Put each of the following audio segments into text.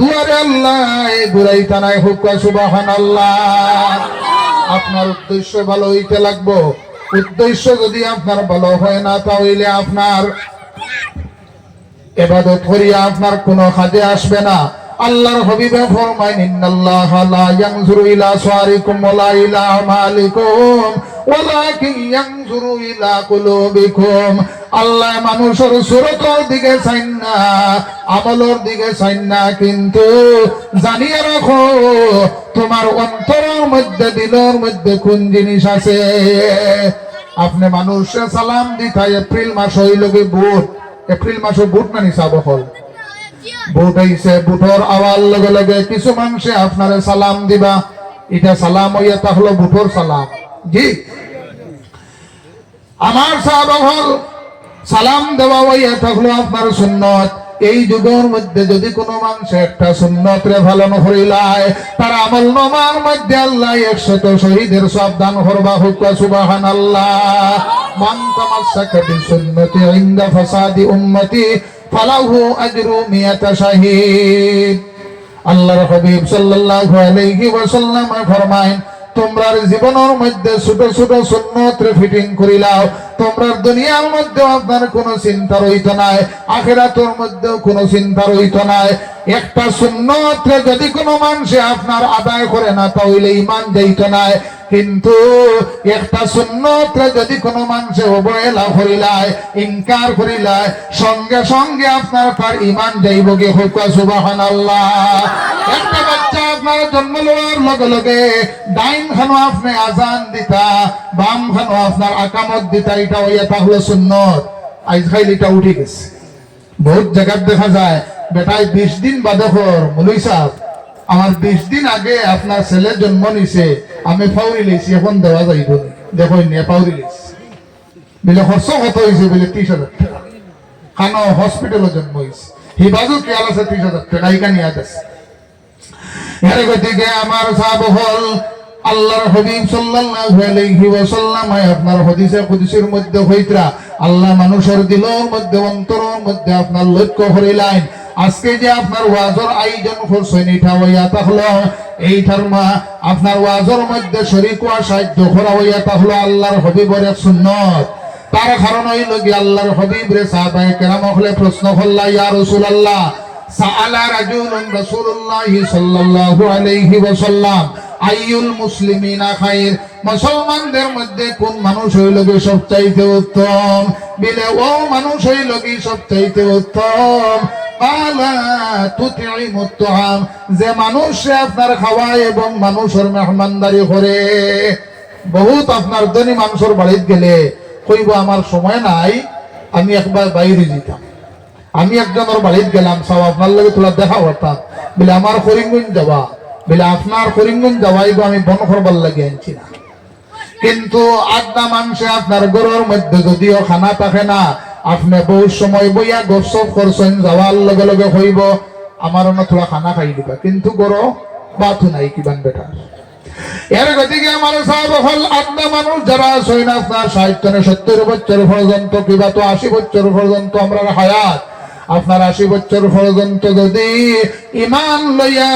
দুয়ারে আল্লাহ ঘুরাইতা নাই, হুক সুবহানাল্লাহ। আপনার উদ্দেশ্য ভালো হইতে লাগবো। উদ্দেশ্য যদি আপনার ভালো হয় না, তাহলে আপনার ইবাদত করিয়া আপনার কোনো কাজে আসবে না। আল্লাহর হাবিবে ফরমায়, ইন্নাল্লাহা লা ইয়ানজুরু ইলা সুওয়ারিকুম ওয়ালা ইলা আমালিকুম ওয়ালাকিন ইয়ানজুরু ইলা কুলুবিকুম। আল্লাহ মানুষের সুরতের দিকে চাইন না, আমলের দিকে চাইন না, কিন্তু জানিয়ে রাখো তোমার অন্তরের মধ্যে, দিলের মধ্যে কোন জিনিস আছে। আপনি মানুষে সালাম দিতা, এপ্রিল মাস হইল কি বুট, এপ্রিল মাসে বুট না নিসাব হল, বুট হইছে, বুটর আওয়াজ লগে লগে কিছু মানুষে আপনারে সালাম দিবা, এটা সালাম হইয়া তাহলে বুটর সালাম। জি আমার সাহাবা হল সালাম দেওয়া হইয়া থাকলো আপনার সুন্নত। এই যুগের মধ্যে যদি কোনো মানুষ একটা সুন্নত রে পালন করিলায়, তার আমল নামার মধ্যে আল্লাহ 100 শহীদের সব দান করবা, হুক সুবহানাল্লাহ। মান তামাসসাকা বিসুন্নতি ইনদা ফাসাদি উম্মতি ফালাহু আজরু 100 শাহীদ। আল্লাহর হাবিব সাল্লাল্লাহু আলাইহি ওয়াসাল্লাম ফরমায়, তোমরা জীবনের মধ্যে ছোট ছোট সুন্নত রে ফিটিং করিলাও, তোমরা দুনিয়ার মধ্যে আপনার কোনো চিন্তা রইত নাই, আখিরাতের মধ্যে কোনো চিন্তা রইত নাই। একটা সুন্নত রে যদি কোনো মানুষে আপনার আদায় করে না, তাহলে ঈমান যাইত নাই। কিন্তু একটা সুন্নত রে যদি কোনো মানুষে অবহেলা করিলায়, ইনকার করিলায়, সঙ্গে সঙ্গে আপনার তার ঈমান যাইব গে, হুক সুবহানাল্লাহ। একটা বাচ্চা আপনার জন্ম লওয়ার লগে লগে ডাইন খানো আপনি আজান দিতা, বাম খানো আপনার আকামত দিতা, এটা হইয়া তাহলে সুন্নত। আজকাল এটা উঠে গেছে, বহুত জায়গায় দেখা যায় বেটায় 20 দিন বাদে হর মুলুই সাহেব, আমার 20 দিন আগে আপনার ছেলে জন্ম নিছে, আমি ফাউরি লেছি, এখন দেওয়া যাইব দেখো নিয়ে ফাউরি লেছি বলে খরচ কত হয়েছে বলে 30,000 টাকা। খানো হসপিটালে জন্ম হয়েছে, হিবাজু কেয়াল আছে 30,000 টাকা, এইখানে নিয়ে আছে। এর গতিকে আমার সাহাব হল আল্লাহর হাবিব সাল্লাল্লাহু আলাইহি ওয়াসাল্লাম আপনার হাদিসে কুদসির মধ্যে হইতরা আল্লাহ মানুষের দিলের মধ্যে, অন্তরের মধ্যে আপনার লক্ষ্য করিলেন। আজকে যে আপনার ওয়াজের আয়োজন করছেন, এটা হইয়া তাহলে এইটার আপনার ওয়াজের মধ্যে শরীক হওয়া, সাহায্য করা হইয়া তাহলে আল্লাহর হাবিবের সুন্নত। তার কারণ হইল কি আল্লাহর হাবিব রে সাহাবায়ে কেরাম হলে প্রশ্ন করলা, ইয়া রাসূলুল্লাহ, সাআলা রাজুলুন রাসূলুল্লাহি সাল্লাল্লাহু আলাইহি ওয়াসাল্লাম আইয়ুল মুসলিমিনা খায়র, মুসলমানদের মধ্যে কোন মানুষ হইল কি সবচাইতে উত্তম? বলে ও মানুষ হইল কি সবচাইতে উত্তম? আলা তুতিমুত তুআম, যে মানুষ আপনার খাওয়ায় এবং মানুষের মেহমানদারি করে। বহুত আপনার ধনী মানুষের বাড়িতে গেলে কইব আমার সময় নাই, আমি একবার বাইরে যেতাম, আমি একজনের বাড়িতে গেলাম, সব আপনার লগে তোলা দেখা করতাম, বলে আমার করিমগঞ্জ যাওয়া, বলে আপনার করিমগঞ্জ যাওয়াই আমি বন করবার লাগে আনছি না। কিন্তু আড্ডা মানুষে আপনার গরুর মধ্যে যদিও খানা থাকে না, আপনি বহু সময় বইয়া গসব করছেন, যাওয়ার লগে লগে হইব আমার থোড়া খানা খাই দিবা, কিন্তু গরু বাথু নাই কিবান বেটার। এর গতিকে আমার সাহেব হল আড্ডা মানুষ যারা আছেন আপনার 60 থেকে 70 বছর পর্যন্ত, কিবা তো 80 বছর পর্যন্ত আমরা হায়াত, আপনার 80 বছর পর্যন্ত যদি ঈমান লইয়া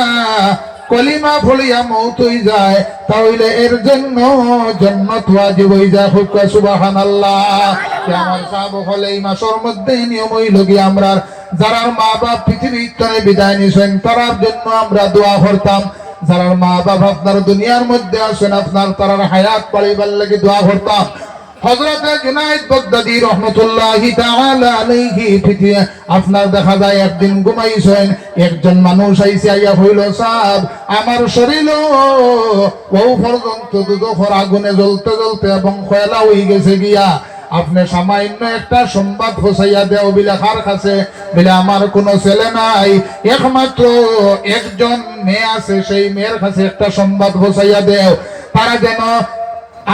কলিমা ফলিয়া মৌত হই যায়, তাহলে এর জন্য জান্নাত ওয়াজিব হই যায়, হুক সুবহানাল্লাহ। আমার সাহাব হলে এই মাসের মধ্যে নিয়ম হইল কি আমরা যারা মা বাপ পৃথিবীর থেকে বিদায় নিছেন তার জন্য আমরা দোয়া করতাম, যারা মা বাপ আপনার দুনিয়ার মধ্যে আছেন আপনার তার হায়াত পাইবার লাগি দোয়া করতাম। হযরত জুনায়েদ বাগদাদী রাহমাতুল্লাহি তাআলা আলাইহি আপনার দেখা যায় একদিন ঘুমাইছেন, একজন মানুষ আইসে আইয়া হইল, সাহেব আমার শরীর ও পর্যন্ত দুধখর আগুনে জ্বলতে জ্বলতে এবং খয়লা হয়ে গেছে গিয়া, আপনি সামান্য একটা সংবাদ হোসাইয়া দেও বিলে কার কাছে? বলে আমার কোনো ছেলে নাই, একমাত্র একজন মেয়ে আছে, সেই মেয়ের কাছে একটা সংবাদ হোসাইয়া দেও, তারা যেন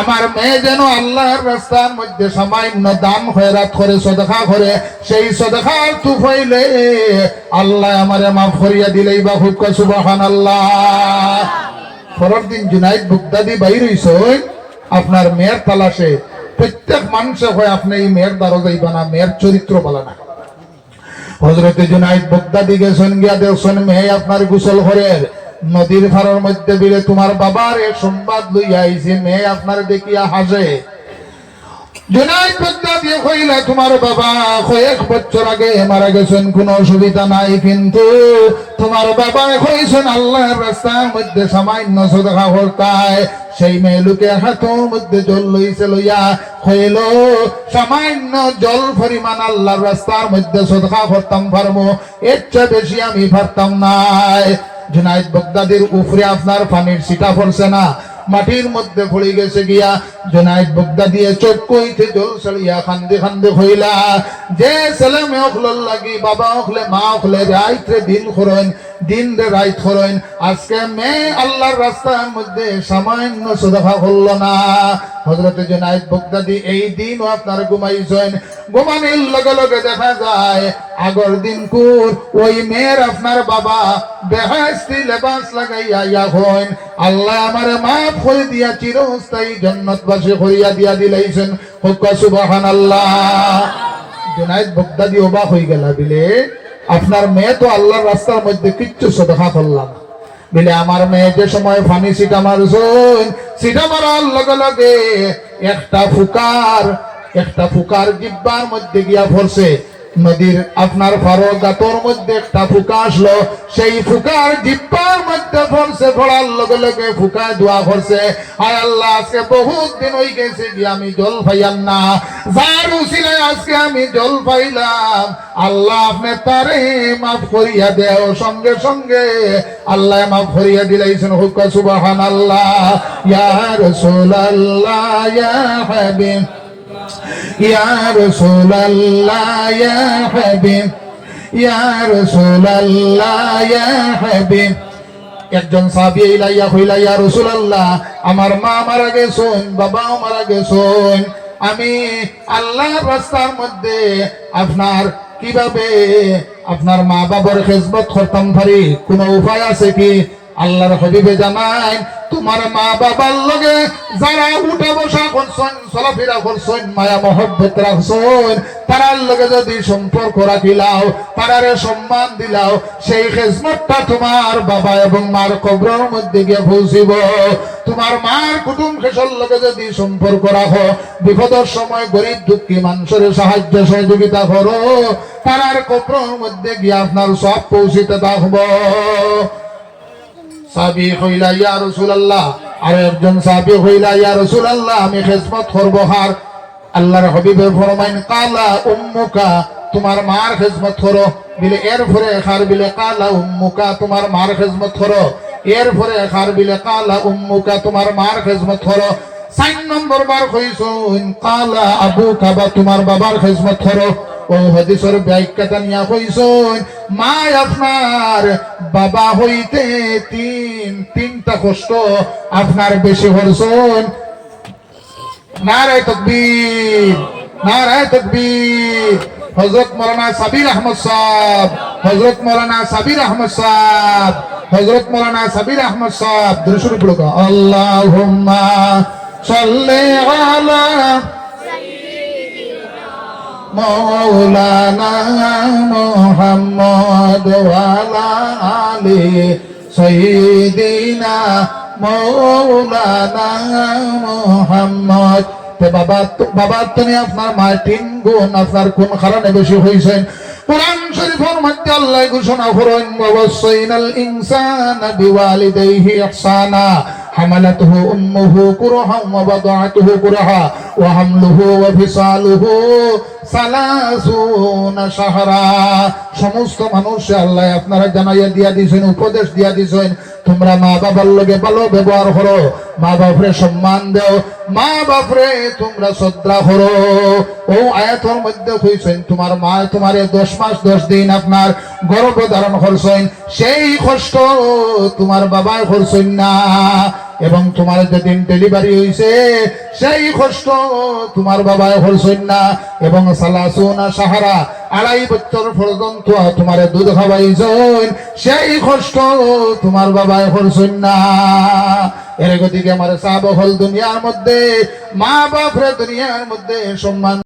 আমার মেয়ে যেন আল্লাহর রাস্তার মধ্যে সামান্য দান খয়রাত করে, সদকা করে, সেই সদকার তুফাইলে আল্লাহ আমারে মাফ করিয়া দিলেই বা হুক সুবহানাল্লাহ। পরের দিন জুনায়েদ বাগদাদী বাইর হইছেন আপনার মেয়ের তালাশে। প্রত্যেক মানুষে হয় আপনি এই মেয়ের দ্বারা যাইবা না, মেয়ের চরিত্র বলা না। হযরতে জুনাইদ বাগদাদি গেছেন গিয়া দেখছেন মেয়ে আপনার গোসল ঘরের নদীর ধারের মধ্যে বিলে তোমার বাবার এ সংবাদ লইয়া আইছে মেয়ে আপনার দেখিয়া হাসে। জুনাইদ বাগদাদি কইলা তোমার বাবা কয়েক বছর আগে মারা গেছেন, কোনো অসুবিধা নাই, কিন্তু তোমার বাবা কইছেন আল্লাহর রাস্তার মধ্যে সামান্য সদকা করতায়। সেই মেয়ে লোকের হাতের মধ্যে জল লইছে, লইয়া হইল সামান্য জল পরিমাণ আল্লাহর রাস্তার মধ্যে সদকা করতাম পারবো, এর চেয়ে বেশি আমি পারতাম নাই। জুনাইদ বাগদাদির উপরে আপনার পানির ছিটা পড়ছে না, মাটির মধ্যে পড়ে গেছে গিয়া। জুনাইদ বাগদাদি চোখ কইতে জল ছাড়িয়া কান্দে কান্দে হইলা, যে ছেলে মেয়ে হকলর লাগি বাবা হকলে মা হকলে রাইতে দিন করেন, দিন রে রাইত করেন, আজকে মেয়ে আল্লাহর রাস্তার মধ্যে সামান্য সদকা করলো না। হযরতে জুনাইদ বাগদাদি এই দিনও আপনার ঘুমাইছেন, ঘুমানোর লগে লগে দেখা যায় আগর দিন কুর ওই মেয়ের আপনার বাবা বেহেশতি লেবাস লাগাইয়া ইয়া হইন, আল্লাহ আমারে মাফ করে দিয়া চিরস্থায়ী জান্নাতবাসী করিয়া দিয়া দিলাইছেন। হুক্কা সুবহানাল্লাহ। জুনাইদ বাগদাদি অবাক হয়ে গেল, বিলে আপনার মেয়ে তো আল্লাহর রাস্তার মধ্যে কিচ্ছু সদকা করলাম, বিলে আমার মেয়ে যে সময় ফানি সিটা মারছেন, সিটা মারার লগে লগে একটা ফুকার জিব্বার মধ্যে গিয়া পড়ছে। নদীর আপনার ফারো গাতর মধ্যে একটা ফুকা আসলো, সেই ফুকার জিব্বার মধ্যে পড়ছে, পড়ার লগে লগে ফুকা দোয়া করছে, আয় আল্লাহ আজকে বহুত দিন হয়ে গেছে যে আমি জল পাইয়াম না, যার উসিলায় আজকে আমি জল পাইলাম, আল্লাহ আপনি তারে মাফ করিয়া দেও। সঙ্গে সঙ্গে আল্লাহ মাফ করিয়া দিলাইছেন। হুক্কা সুবহানাল্লাহ। ইয়া রাসূলুল্লাহ ইয়া হাবিব ইয়া রাসূলুল্লাহ ইয়া হাবিব ইয়া রাসূলুল্লাহ ইয়া হাবিব। একজন সাহাবী ইলাইয়া কইলা, ইয়া রাসূলুল্লাহ আমার মা মারা গেছেন, বাবাও মারা গেছেন, আমি আল্লাহর রাস্তার মধ্যে আপনার কিভাবে আপনার মা বাবার খেদমত করতাম পারি, কোনো উপায় আছে কি? আল্লাহর হাবিবে জানায় তোমার মা বাবার লগে যারা উঠা বসা করছেন, চলাফেরা করছেন, মায়া মহব্বত রাখছেন, তারার লগে যদি সম্পর্ক রাখিলাও, তারারে সম্মান দিলাও, সেই খেদমতটা তোমার বাবা এবং মার কবরের মধ্যে গিয়ে পৌঁছিব। তোমার মার কুটুম খেসর লগে যদি সম্পর্ক রাখো, বিপদের সময় গরিব দুঃখী মানুষের সাহায্য সহযোগিতা করো, তারার কবরের মধ্যে গিয়ে আপনার সব পৌঁছিতে থাকবো। সাহাবী কইলা, ইয়া রাসূলুল্লাহ, আর একজন সাহাবী কইলা, ইয়া রাসূলুল্লাহ আমি খেদমত করব হার। আল্লাহর হাবিবে ফরমাইন, কালা উম্মুকা, তোমার মার খেদমত করো, বিলে এরপরে খার বিলে কালা উম্মুকা, তোমার মার খেদমত করো, এরপরে খার বিলে কালা উম্মুকা, তোমার মার খেদমত করো। 4 নম্বর বার কইছুন কালা আবুকা, বা তোমার বাবার খেদমত করো। ও হাদিসের ব্যাখ্যাটা নিয়া কইছুন মা আপনার বাবা হইতে তিনটা কষ্ট আপনার বেশি করছুন। নারায়ে তাকবীর, নারায়ে তাকবীর। হযরত মাওলানা সাবির আহমদ সাহেব, হযরত মাওলানা সাবির আহমদ সাহেব, হযরত মাওলানা সাবির আহমদ সাহেব দুরূদ শরীফ পড়ো। আল্লাহুম্মা সাল্লি আলা মাওলানা মুহাম্মদ ওয়া আলা আলি সাইয়্যিদিনা মাওলানা মুহাম্মদ। বাবা তুমি আপনার মায়ের 3 গুণ আপনার কোন কারণে বেশি হয়েছেন? কোরআন শরীফের মধ্যে আল্লাহ ঘোষণা করেন, ওয়াসাইনাল ইনসানা বিওয়ালিদাইহি ইহসানা হামালাতুহু উম্মুহু কুরহা ওয়া ওয়াদাআতুহু কুরহা ওয়া হামলুহু ওয়া ফিসালুহু 30 শাহরা। সমস্ত মানুষে আল্লাহ আপনারা জানাইয়া দিয়া দিয়েছেন, উপদেশ দিয়া দিয়েছেন, তোমরা মা বাবার লগে ভালো ব্যবহার করো, মা বাপরে সম্মান দাও, মা বাপরে তোমরা শ্রদ্ধা করো। ও আয়াতের মধ্যে কইছেন তোমার মা তোমারে 10 মাস 10 দিন আপনার গর্ভ ধারণ করছেন, সেই কষ্ট তোমার বাবাই করছেন না, এবং তোমার যেদিন ডেলিভারি হয়েছে সেই কষ্ট তোমার বাবাই করছেন না, এবং 30 শাহরা 2.5 বছর পর্যন্ত তোমার দুধ খাওয়াইছেন, সেই কষ্ট তোমার বাবাই করছেন না। এর গতিকে আমার সাহাবা হল দুনিয়ার মধ্যে মা বাপরে দুনিয়ার মধ্যে সম্মান